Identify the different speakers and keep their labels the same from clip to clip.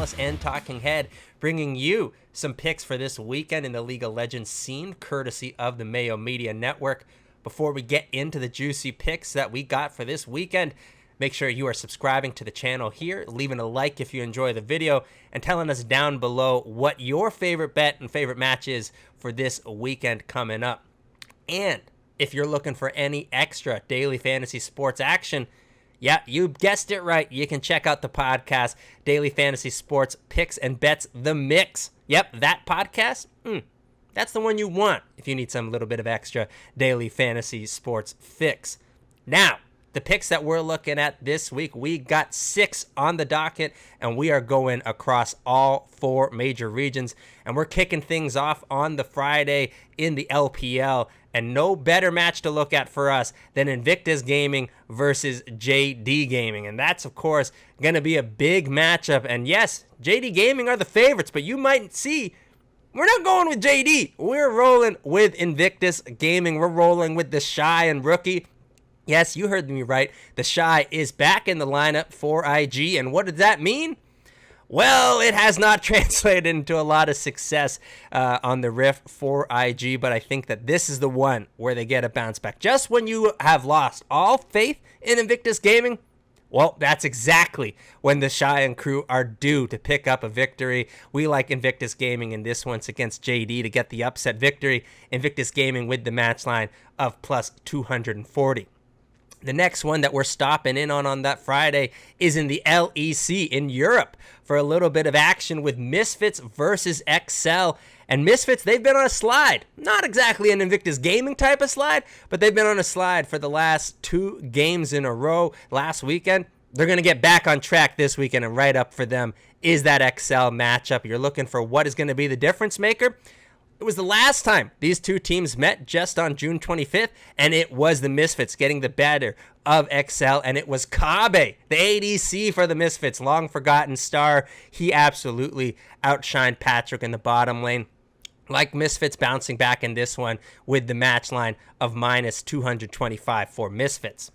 Speaker 1: analyst and talking head, bringing you some picks for this weekend in the League of Legends scene, courtesy of the Mayo Media Network. Before we get into the juicy picks that we got for this weekend, make sure you are subscribing to the channel here, leaving a like if you enjoy the video, and telling us down below what your favorite bet and favorite match is for this weekend coming up. And if you're looking for any extra daily fantasy sports action, yeah, you guessed it right. You can check out the podcast, Daily Fantasy Sports Picks and Bets The Mix. Yep, that podcast, that's the one you want if you need some little bit of extra daily fantasy sports fix. Now, the picks that we're looking at this week, we got 6 on the docket, and we are going across all 4 major regions. And we're kicking things off on the Friday in the LPL, and no better match to look at for us than Invictus Gaming versus JD Gaming. And that's, of course, going to be a big matchup. And yes, JD Gaming are the favorites, but you might see we're not going with JD. We're rolling with Invictus Gaming. We're rolling with the Shy and Rookie. Yes, you heard me right. The Shy is back in the lineup for IG. And what does that mean? Well, it has not translated into a lot of success on the Rift for IG, but I think that this is the one where they get a bounce back. Just when you have lost all faith in Invictus Gaming, well, that's exactly when the Shy and crew are due to pick up a victory. We like Invictus Gaming in this one against JD to get the upset victory. Invictus Gaming with the match line of plus 240. The next one that we're stopping in on that Friday is in the LEC in Europe for a little bit of action with Misfits versus XL. And Misfits, they've been on a slide. Not exactly an Invictus Gaming type of slide, but they've been on a slide for the last 2 games in a row last weekend. They're going to get back on track this weekend, and right up for them is that XL matchup. You're looking for what is going to be the difference maker. It was the last time these 2 teams met, just on June 25th, and it was the Misfits getting the better of XL, and it was Kabe, the ADC for the Misfits, long forgotten star. He absolutely outshined Patrick in the bottom lane. Like Misfits bouncing back in this one with the match line of minus 225 for Misfits.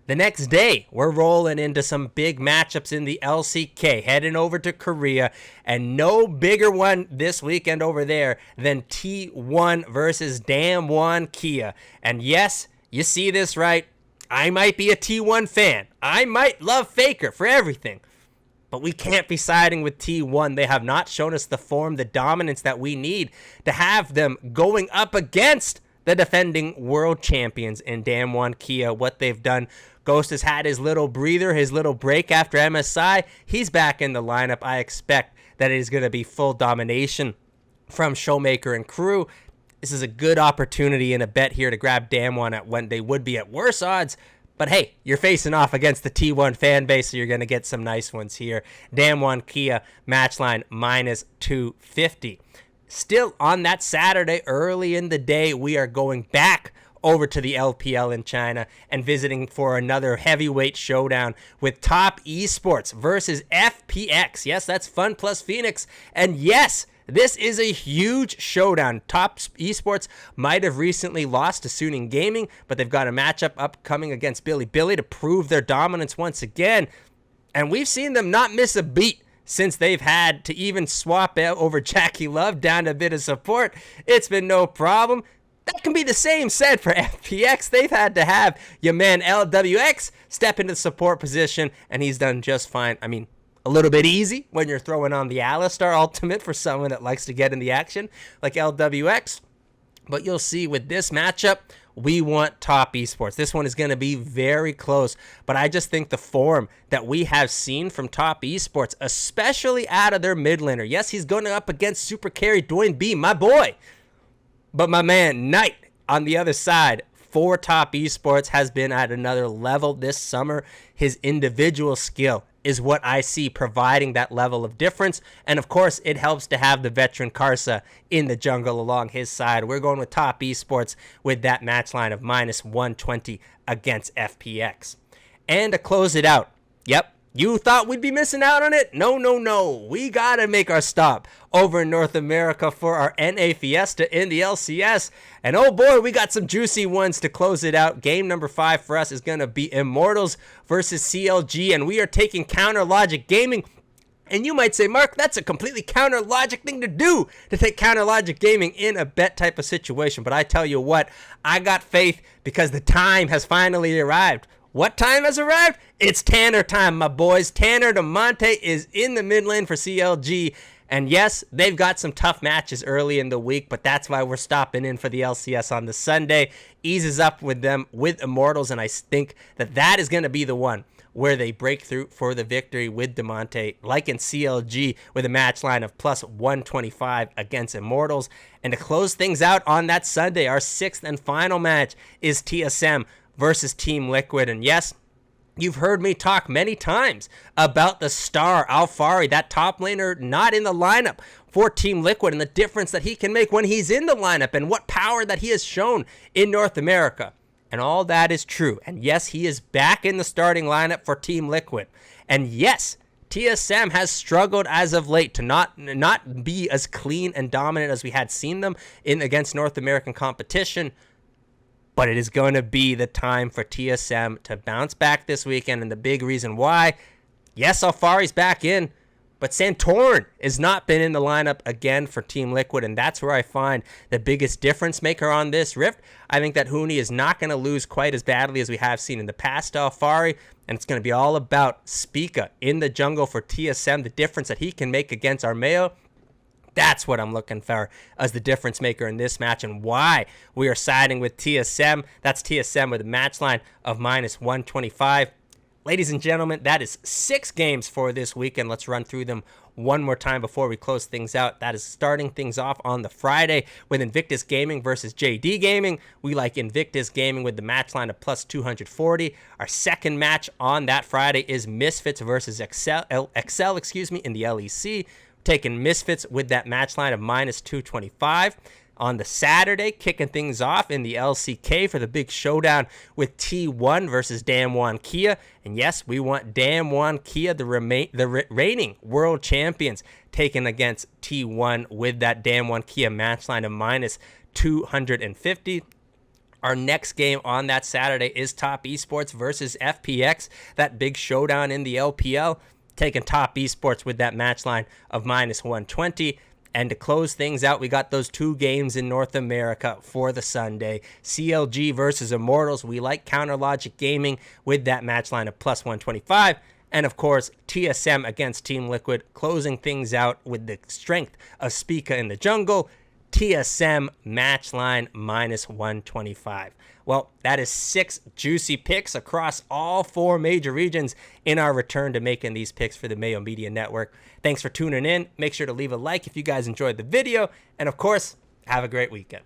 Speaker 1: The next day, we're rolling into some big matchups in the LCK, heading over to Korea, and no bigger one this weekend over there than T1 versus DWG Kia. And yes, you see this right, I might be a T1 fan. I might love Faker for everything, but we can't be siding with T1. They have not shown us the form, the dominance that we need to have them going up against the defending world champions in DWG Kia. What they've done, Ghost has had his little breather, his little break after MSI. He's back in the lineup. I expect that it is going to be full domination from Showmaker and crew. This is a good opportunity and a bet here to grab DWG at when they would be at worse odds. But hey, you're facing off against the T1 fan base, so you're going to get some nice ones here. DWG Kia, match line minus 250. Still on that Saturday, early in the day, we are going back over to the LPL in China and visiting for another heavyweight showdown with Top Esports versus FPX. Yes, that's Fun Plus Phoenix. And yes, this is a huge showdown. Top Esports might have recently lost to Suning Gaming, but they've got a matchup upcoming against Billy to prove their dominance once again. And we've seen them not miss a beat since they've had to even swap out over Jackie Love down to a bit of support. It's been no problem. That can be the same said for FPX. They've had to have your man LWX step into the support position, and he's done just fine. I mean, a little bit easy when you're throwing on the Alistar ultimate for someone that likes to get in the action like LWX. But you'll see with this matchup, we want Top Esports. This one is going to be very close, but I just think the form that we have seen from Top Esports, especially out of their mid laner. Yes, he's going up against super carry Dwayne B, my boy. But my man, Knight, on the other side, for Top Esports, has been at another level this summer. His individual skill is what I see providing that level of difference. And of course, it helps to have the veteran Karsa in the jungle along his side. We're going with Top Esports with that match line of minus 120 against FPX. And to close it out, yep, you thought we'd be missing out on it? No. We got to make our stop over in North America for our NA Fiesta in the LCS. And oh boy, we got some juicy ones to close it out. Game number 5 for us is going to be Immortals versus CLG. And we are taking Counter Logic Gaming And you might say, Mark, that's a completely counter logic thing to do, to take counter logic gaming in a bet type of situation. But I tell you what, I got faith because the time has finally arrived. What time has arrived? It's Tanner time, my boys. Tanner DeMonte is in the mid lane for CLG. And yes, they've got some tough matches early in the week, but that's why we're stopping in for the LCS on the Sunday. Eases up with them with Immortals, and I think that is going to be the one where they break through for the victory with DeMonte, like in CLG, with a match line of plus 125 against Immortals. And to close things out on that Sunday, our sixth and final match is TSM versus Team Liquid. And yes, you've heard me talk many times about the star Alfari, that top laner not in the lineup for Team Liquid, and the difference that he can make when he's in the lineup and what power that he has shown in North America. And all that is true. And yes, he is back in the starting lineup for Team Liquid. And yes, TSM has struggled as of late to not be as clean and dominant as we had seen them in against North American competition. But it is going to be the time for TSM to bounce back this weekend. And the big reason why, yes, Alfari's back in, but Santorin has not been in the lineup again for Team Liquid, and that's where I find the biggest difference maker on this Rift. I think that Huni is not going to lose quite as badly as we have seen in the past to Alfari, and it's going to be all about Spica in the jungle for TSM, the difference that he can make against Armeo. That's what I'm looking for as the difference maker in this match, and why we are siding with TSM. That's TSM with a match line of minus 125. Ladies and gentlemen, that is 6 games for this weekend. Let's run through them one more time before we close things out. That is starting things off on the Friday with Invictus Gaming versus JD Gaming. We like Invictus Gaming with the match line of plus 240. Our second match on that Friday is Misfits versus Excel in the LEC. Taking Misfits with that match line of minus 225. On the Saturday, kicking things off in the LCK for the big showdown with T1 versus DWG Kia. And yes, we want DWG Kia, the reigning world champions, taken against T1 with that DWG Kia match line of minus 250. Our next game on that Saturday is Top Esports versus FPX, that big showdown in the LPL. Taking Top Esports with that match line of minus 120. And to close things out, we got those 2 games in North America for the Sunday. CLG versus Immortals. We like Counter Logic Gaming with that match line of plus 125. And of course, TSM against Team Liquid, closing things out with the strength of Spica in the jungle. TSM match line minus 125. Well, that is 6 juicy picks across all 4 major regions in our return to making these picks for the Mayo Media Network. Thanks for tuning in. Make sure to leave a like if you guys enjoyed the video. And of course, have a great weekend.